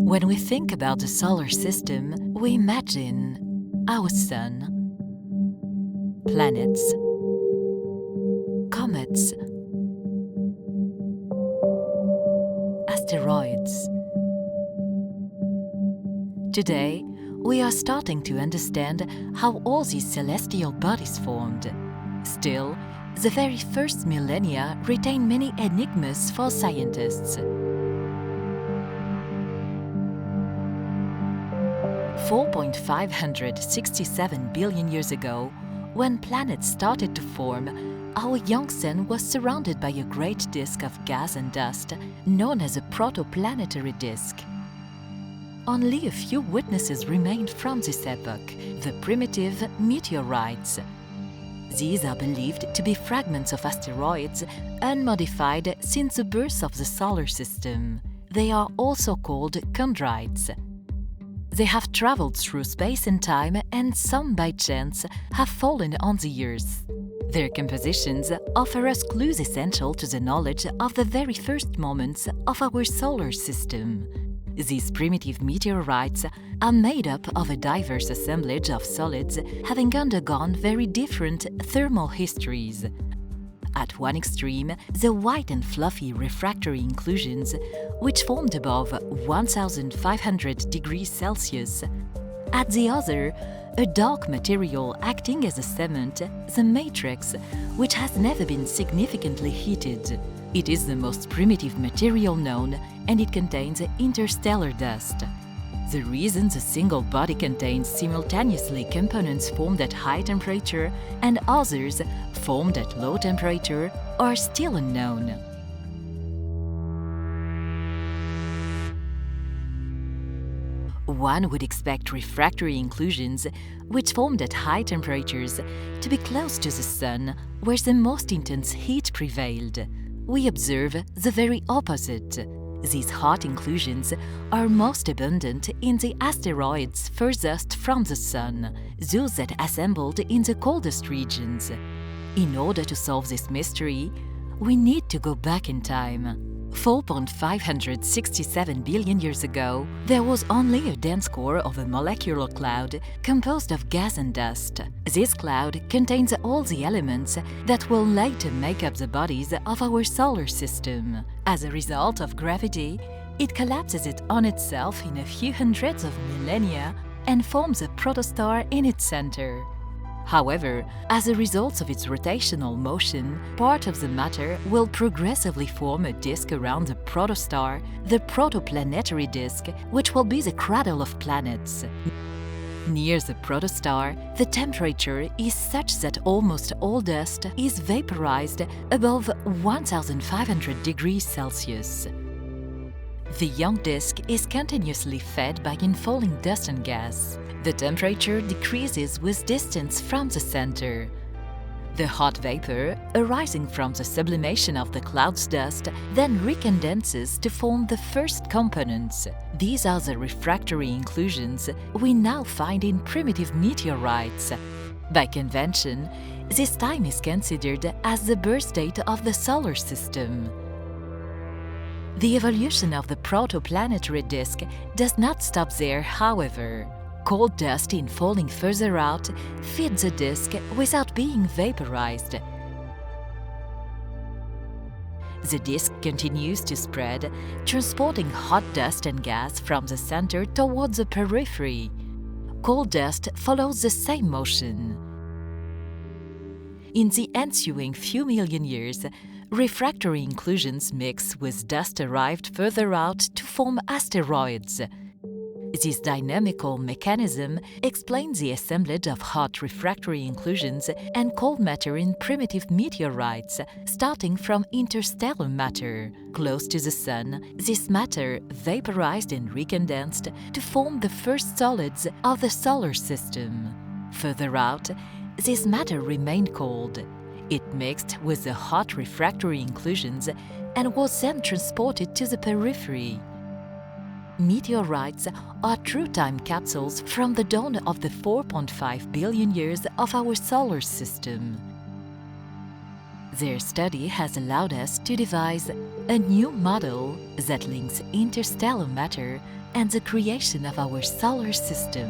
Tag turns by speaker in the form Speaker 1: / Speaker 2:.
Speaker 1: When we think about the solar system, we imagine our sun, planets, comets, asteroids. Today, we are starting to understand how all these celestial bodies formed. Still, the very first millennia retain many enigmas for scientists. 4,567 billion years ago, when planets started to form, our young sun was surrounded by a great disk of gas and dust, known as a protoplanetary disk. Only a few witnesses remained from this epoch, the primitive meteorites. These are believed to be fragments of asteroids, unmodified since the birth of the solar system. They are also called chondrites. They have traveled through space and time, and some, by chance, have fallen on the Earth. Their compositions offer us clues essential to the knowledge of the very first moments of our solar system. These primitive meteorites are made up of a diverse assemblage of solids having undergone very different thermal histories. At one extreme, the white and fluffy refractory inclusions, which formed above 1,500 degrees Celsius. At the other, a dark material acting as a cement, the matrix, which has never been significantly heated. It is the most primitive material known, and it contains interstellar dust. The reasons a single body contains simultaneously components formed at high temperature and others formed at low temperature are still unknown. One would expect refractory inclusions, which formed at high temperatures, to be close to the Sun, where the most intense heat prevailed. We observe the very opposite. These hot inclusions are most abundant in the asteroids furthest from the Sun, those that assembled in the coldest regions. In order to solve this mystery, we need to go back in time. 4,567 billion years ago, there was only a dense core of a molecular cloud composed of gas and dust. This cloud contains all the elements that will later make up the bodies of our solar system. As a result of gravity, it collapses it on itself in a few hundreds of millennia and forms a protostar in its center. However, as a result of its rotational motion, part of the matter will progressively form a disk around the protostar, the protoplanetary disk, which will be the cradle of planets. Near the protostar, the temperature is such that almost all dust is vaporized above 1,500 degrees Celsius. The young disk is continuously fed by infalling dust and gas. The temperature decreases with distance from the center. The hot vapor, arising from the sublimation of the cloud's dust, then recondenses to form the first components. These are the refractory inclusions we now find in primitive meteorites. By convention, this time is considered as the birth date of the solar system. The evolution of the protoplanetary disk does not stop there, however. Cold dust in falling further out feeds the disk without being vaporized. The disk continues to spread, transporting hot dust and gas from the center towards the periphery. Cold dust follows the same motion. In the ensuing few million years, refractory inclusions mix with dust arrived further out to form asteroids. This dynamical mechanism explains the assemblage of hot refractory inclusions and cold matter in primitive meteorites, starting from interstellar matter. Close to the Sun, this matter vaporized and recondensed to form the first solids of the solar system. Further out, this matter remained cold. It mixed with the hot refractory inclusions and was then transported to the periphery. Meteorites are true time capsules from the dawn of the 4.5 billion years of our solar system. Their study has allowed us to devise a new model that links interstellar matter and the creation of our solar system.